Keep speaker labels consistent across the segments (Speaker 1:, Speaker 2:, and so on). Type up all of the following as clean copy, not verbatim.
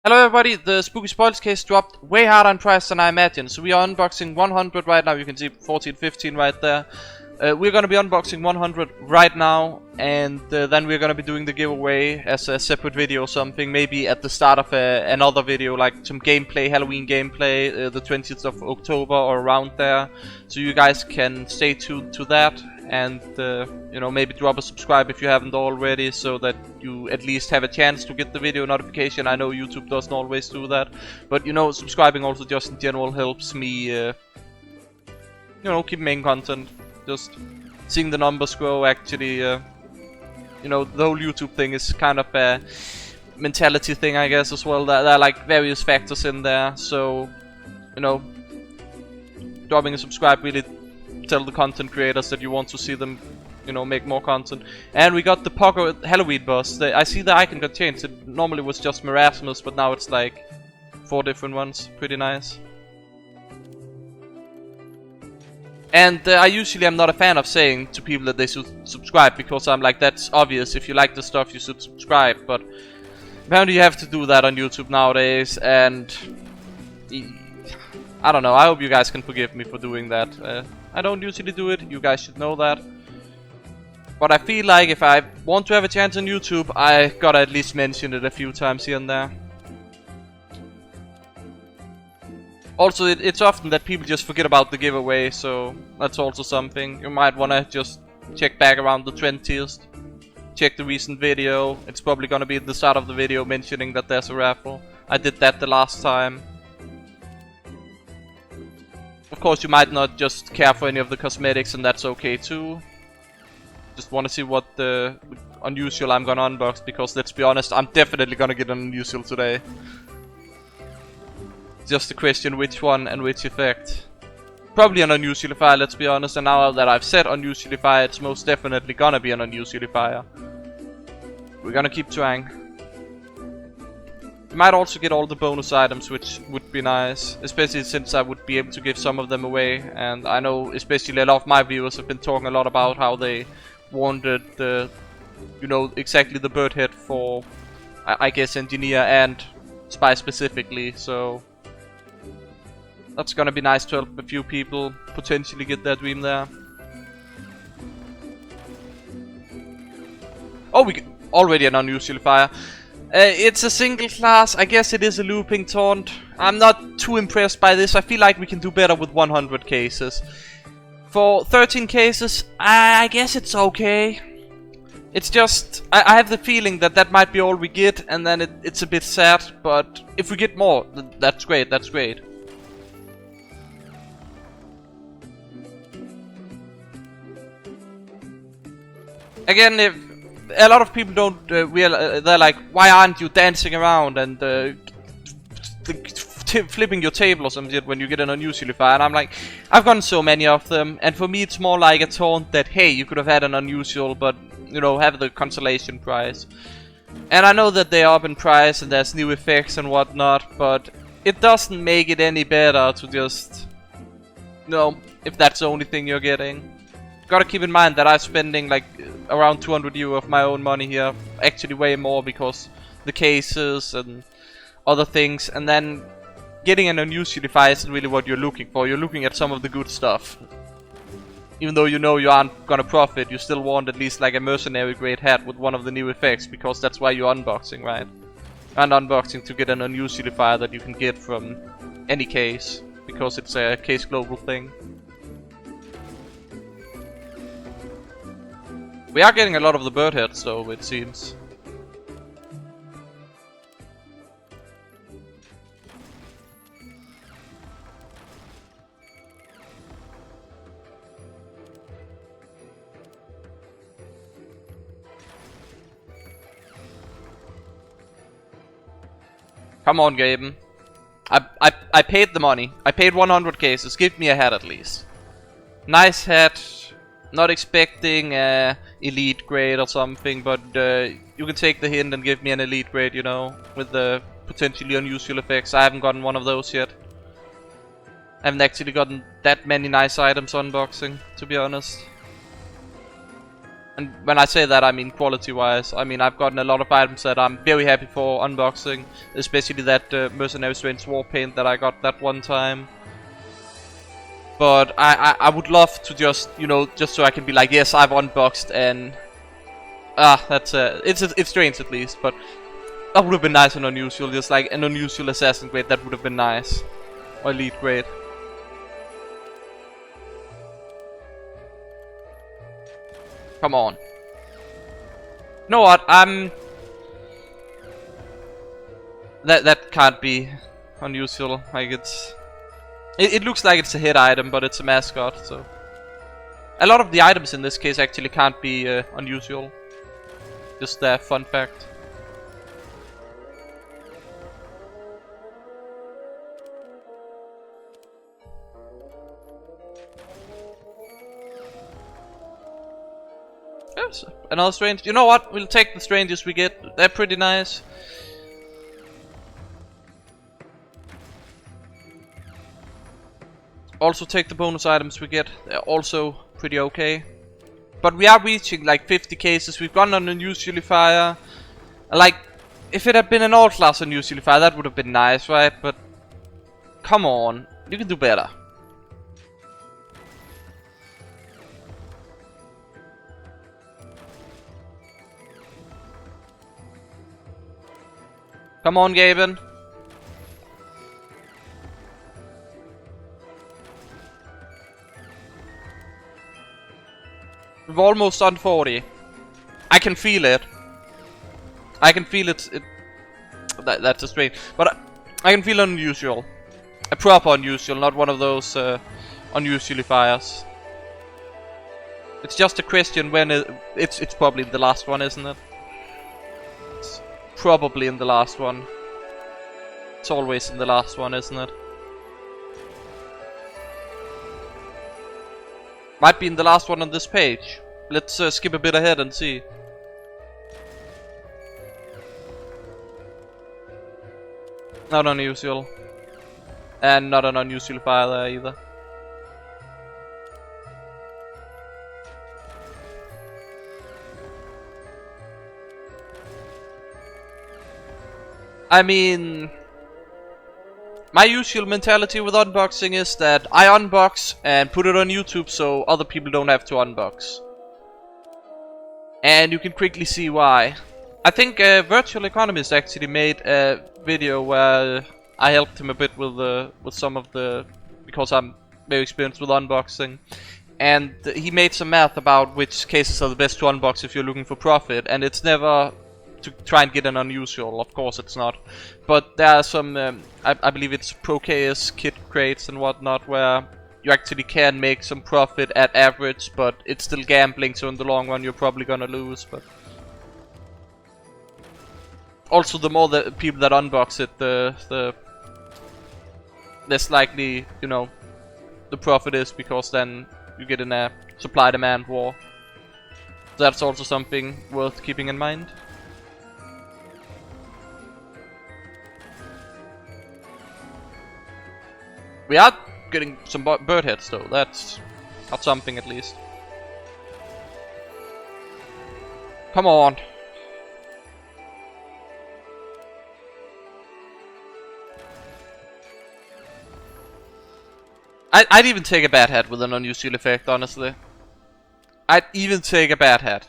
Speaker 1: Hello everybody, the Spooky Spoils case dropped way harder in price than I imagined. So we are unboxing 100 right now, you can see 14, 15 right there. We're gonna be unboxing 100 right now, and then we're gonna be doing the giveaway as a separate video or something. Maybe at the start of another video, like some gameplay, Halloween gameplay, the 20th of October or around there. So you guys can stay tuned to that, and you know, maybe drop a subscribe if you haven't already, so that you at least have a chance to get the video notification. I know YouTube doesn't always do that, but you know, subscribing also just in general helps me, you know, keep making content. Just seeing the numbers grow, actually, you know, the whole YouTube thing is kind of a mentality thing, I guess, as well. There are like various factors in there, so, you know, dropping a subscribe really tell the content creators that you want to see them, you know, make more content. And we got the Poker Halloween boss. I see the icon got changed. It normally was just Marasmus, but now it's like 4 different ones. Pretty nice. And I usually am not a fan of saying to people that they should subscribe, because I'm like, that's obvious. If you like the stuff, you should subscribe. But apparently you have to do that on YouTube nowadays, and I don't know. I hope you guys can forgive me for doing that. I don't usually do it. You guys should know that. But I feel like if I want to have a chance on YouTube, I gotta at least mention it a few times here and there. Also, it's often that people just forget about the giveaway, so that's also something. You might wanna just check back around the 20th. Check the recent video. It's probably gonna be at the start of the video mentioning that there's a raffle. I did that the last time. Of course, you might not just care for any of the cosmetics, and that's okay too. Just wanna see what the unusual I'm gonna unbox, because let's be honest, I'm definitely gonna get an unusual today. Just a question which one and which effect. Probably an Unusualifier, let's be honest, and now that I've said Unusualifier, it's most definitely gonna be an Unusualifier. We're gonna keep trying. You might also get all the bonus items, which would be nice, especially since I would be able to give some of them away. And I know especially a lot of my viewers have been talking a lot about how they wanted the, you know, exactly the bird head for, I guess, Engineer and Spy specifically, so that's gonna be nice to help a few people potentially get their dream there. Oh, we get already an Unusualifier. It's a single class. I guess it is a looping taunt. I'm not too impressed by this. I feel like we can do better with 100 cases. For 13 cases, I guess it's okay. It's just, I have the feeling that that might be all we get, and then it's a bit sad. But if we get more, that's great, that's great. Again, if a lot of people don't realize, they're like, why aren't you dancing around and flipping your table or something when you get an Unusualifier? And I'm like, I've gotten so many of them, and for me it's more like a taunt that, hey, you could have had an unusual, but, you know, have the consolation prize. And I know that they're up in price and there's new effects and whatnot, but it doesn't make it any better to just, you know, if that's the only thing you're getting. Gotta keep in mind that I'm spending like around 200 euro of my own money here. Actually way more, because the cases and other things. And then getting an Unusualifier isn't really what you're looking for. You're looking at some of the good stuff. Even though you know you aren't gonna profit, you still want at least like a mercenary grade hat with one of the new effects, because that's why you're unboxing, right? And unboxing to get an Unusualifier that you can get from any case, because it's a case global thing. We are getting a lot of the bird heads though, it seems. Come on, Gaben. I paid the money. I paid 100 cases. Give me a hat at least. Nice hat. Not expecting elite grade or something, but you can take the hint and give me an elite grade, you know, with the potentially unusual effects. I haven't gotten one of those yet. I haven't actually gotten that many nice items unboxing, to be honest. And when I say that, I mean quality-wise. I mean, I've gotten a lot of items that I'm very happy for unboxing, especially that Mercenary Strange War Paint that I got that one time. But I would love to just, you know, just so I can be like, yes, I've unboxed, and that's it's strange at least, but that would have been nice and unusual, just like an unusual assassin grade. That would have been nice, or elite grade. Come on. You know what? That can't be unusual. Like it looks like it's a hit item, but it's a mascot. So a lot of the items in this case actually can't be unusual. Just a fun fact. Yes, another strange. You know what? We'll take the strangers we get. They're pretty nice. Also take the bonus items we get. They're also pretty okay. But we are reaching like 50 cases. We've gone on Unusualifier. Like, if it had been an all-class Unusualifier, that would have been nice, right? But come on, you can do better. Come on, Gaben. We've almost done 40. I can feel it. I can feel it. That's a strange. But I can feel unusual. A proper unusual, not one of those unusualifiers. It's just a question when it's probably the last one, isn't it? It's probably in the last one. It's always in the last one, isn't it? Might be in the last one on this page. Let's skip a bit ahead and see. Not unusual. And not an unusualifier there either. I mean, my usual mentality with unboxing is that I unbox and put it on YouTube so other people don't have to unbox. And you can quickly see why. I think Virtual Economist actually made a video where I helped him a bit with some of the, because I'm very experienced with unboxing. And he made some math about which cases are the best to unbox if you're looking for profit, and it's never to try and get an unusual, of course it's not. But there are some, I believe it's Pro-Chaos kit crates and whatnot, where you actually can make some profit at average, but it's still gambling, so in the long run you're probably gonna lose. But also, the more the people that unbox it, the less likely, you know, the profit is, because then you get in a supply-demand war. So that's also something worth keeping in mind. We are getting some bird heads though, that's something at least. Come on. I'd even take a bad hat with an unusual effect, honestly. I'd even take a bad hat.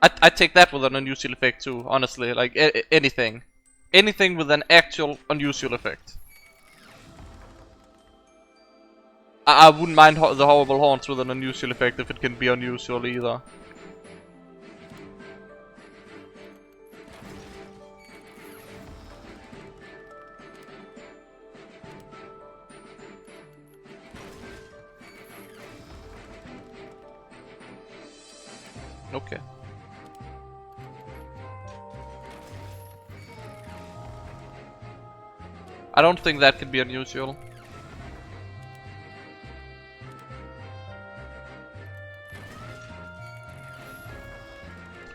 Speaker 1: I'd take that with an unusual effect too, honestly. Like, anything. Anything with an actual unusual effect. I wouldn't mind the horrible haunts with an unusual effect if it can be unusual either. Okay. I don't think that could be unusual.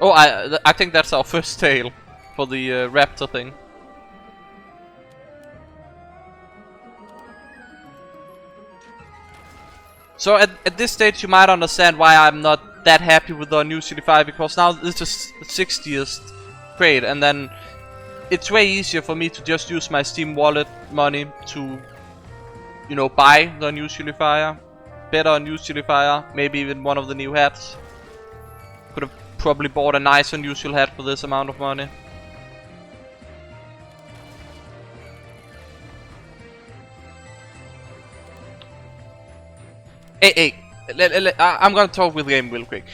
Speaker 1: Oh, I think that's our first tail for the raptor thing. So at this stage you might understand why I'm not that happy with the Unusualifier, because now this is the 60th crate, and then it's way easier for me to just use my Steam wallet money to, you know, buy the Unusualifier, better Unusualifier, maybe even one of the new hats. Could have probably bought a nice unusual hat for this amount of money. Hey, I'm gonna talk with Game real quick.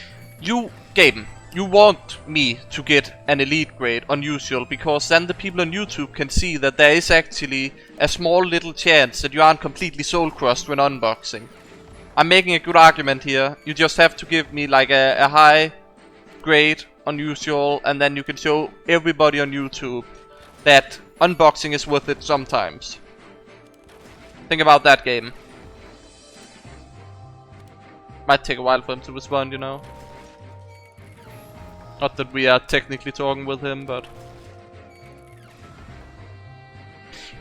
Speaker 1: You, Gaben, you want me to get an elite grade unusual, because then the people on YouTube can see that there is actually a small little chance that you aren't completely soul crushed when unboxing. I'm making a good argument here. You just have to give me like a high grade unusual, and then you can show everybody on YouTube that unboxing is worth it sometimes. Think about that, Gaben. Might take a while for him to respond, you know. Not that we are technically talking with him, but...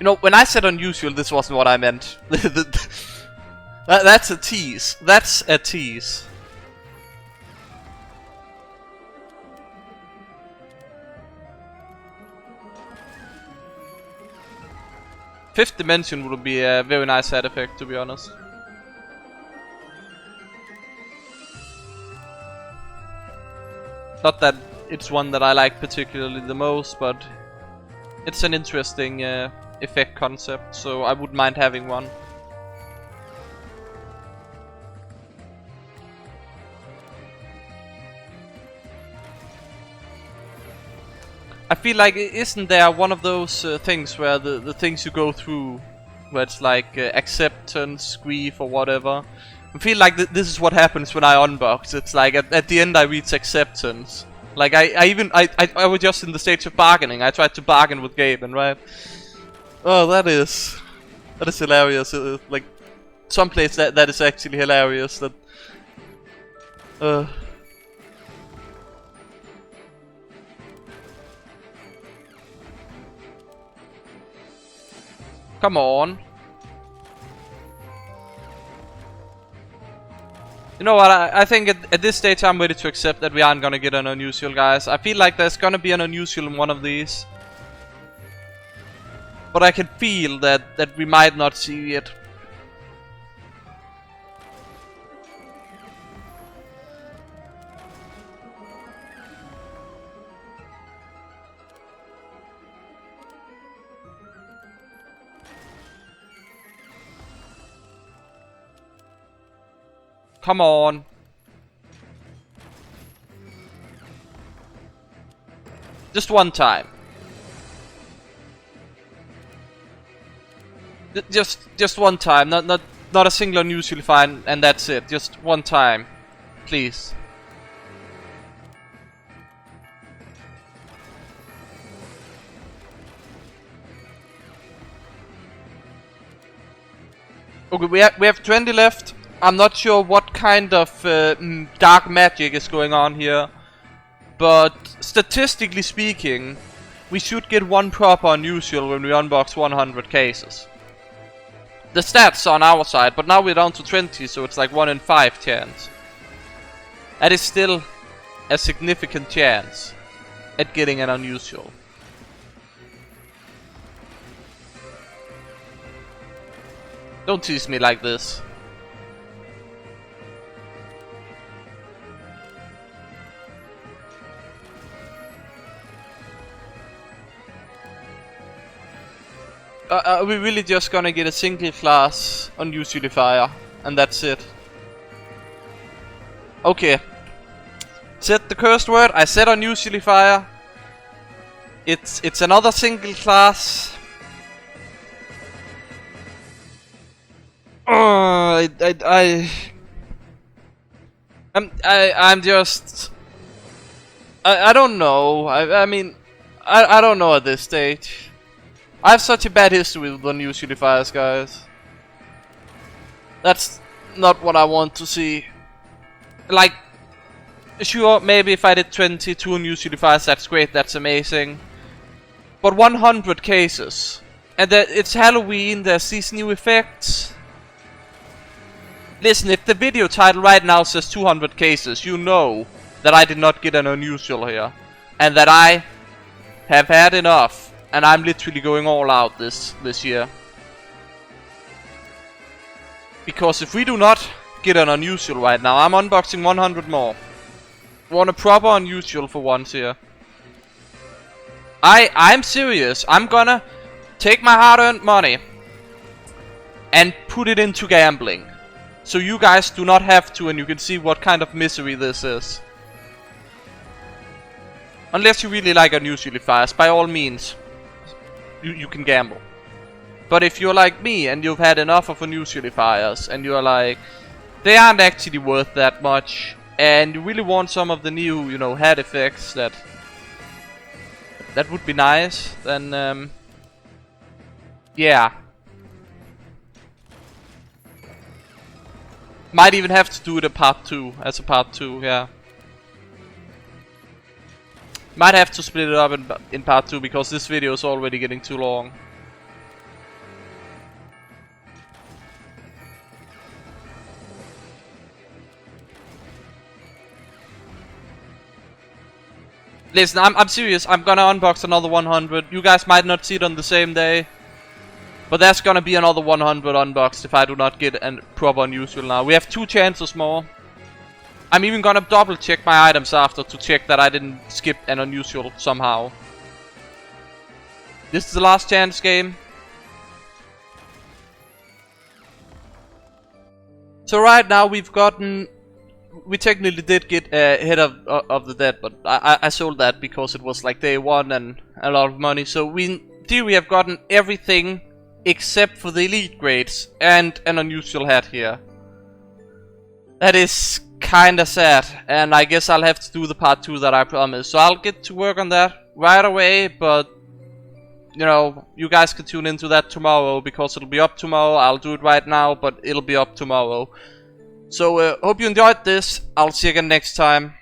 Speaker 1: You know, when I said unusual, this wasn't what I meant. That's a tease. That's a tease. Fifth dimension would be a very nice side effect, to be honest. Not that it's one that I like particularly the most, but it's an interesting effect concept, so I wouldn't mind having one. I feel like, isn't there one of those things where the things you go through, where it's like acceptance, grief, or whatever? I feel like this is what happens when I unbox. It's like at the end I reach acceptance. Like I was just in the stage of bargaining. I tried to bargain with Gaben, right? Oh, that is hilarious. Like someplace that is actually hilarious. That come on. You know what, I think at this stage I'm ready to accept that we aren't gonna get an unusual, guys. I feel like there's gonna be an unusual in one of these. But I can feel that we might not see it. Come on. Just one time. Just one time. Not a single Unusualifier, and that's it. Just one time, please. Okay, we have 20 left. I'm not sure what kind of dark magic is going on here, but statistically speaking, we should get one proper unusual when we unbox 100 cases. The stats are on our side, but now we're down to 20, so it's like 1 in 5 chance. That is still a significant chance at getting an unusual. Don't tease me like this. Are we really just gonna get a single class Unusualifier and that's it? Okay. Said the cursed word. I said Unusualifier. It's another single class. I'm just. I don't know. I mean, I don't know at this stage. I have such a bad history with Unusualifiers, guys. That's not what I want to see. Like, sure, maybe if I did 22 Unusualifiers, that's great, that's amazing. But 100 cases. And it's Halloween, there's these new effects. Listen, if the video title right now says 200 cases, you know that I did not get an unusual here. And that I have had enough. And I'm literally going all out this year. Because if we do not get an unusual right now, I'm unboxing 100 more. Want a proper unusual for once here. I'm serious. I'm gonna take my hard-earned money and put it into gambling. So you guys do not have to, and you can see what kind of misery this is. Unless you really like Unusualifiers, by all means, you can gamble. But if you're like me, and you've had enough of Unusualifiers, and you're like, they aren't actually worth that much, and you really want some of the new, you know, head effects that would be nice, then, yeah. Might even have to do it as a part 2, yeah. Might have to split it up in part 2 because this video is already getting too long. Listen, I'm serious. I'm gonna unbox another 100. You guys might not see it on the same day. But there's gonna be another 100 unboxed if I do not get a proper unusual now. We have 2 chances more. I'm even gonna double check my items after to check that I didn't skip an unusual somehow. This is the last chance game. So right now we've gotten... We technically did get Head of the Dead, but I sold that because it was like day 1 and a lot of money. So we in theory have gotten everything except for the elite grades and an unusual hat here. That is kinda sad, and I guess I'll have to do the part 2 that I promised. So I'll get to work on that right away, but you know, you guys can tune into that tomorrow because it'll be up tomorrow. I'll do it right now, but it'll be up tomorrow. So hope you enjoyed this. I'll see you again next time.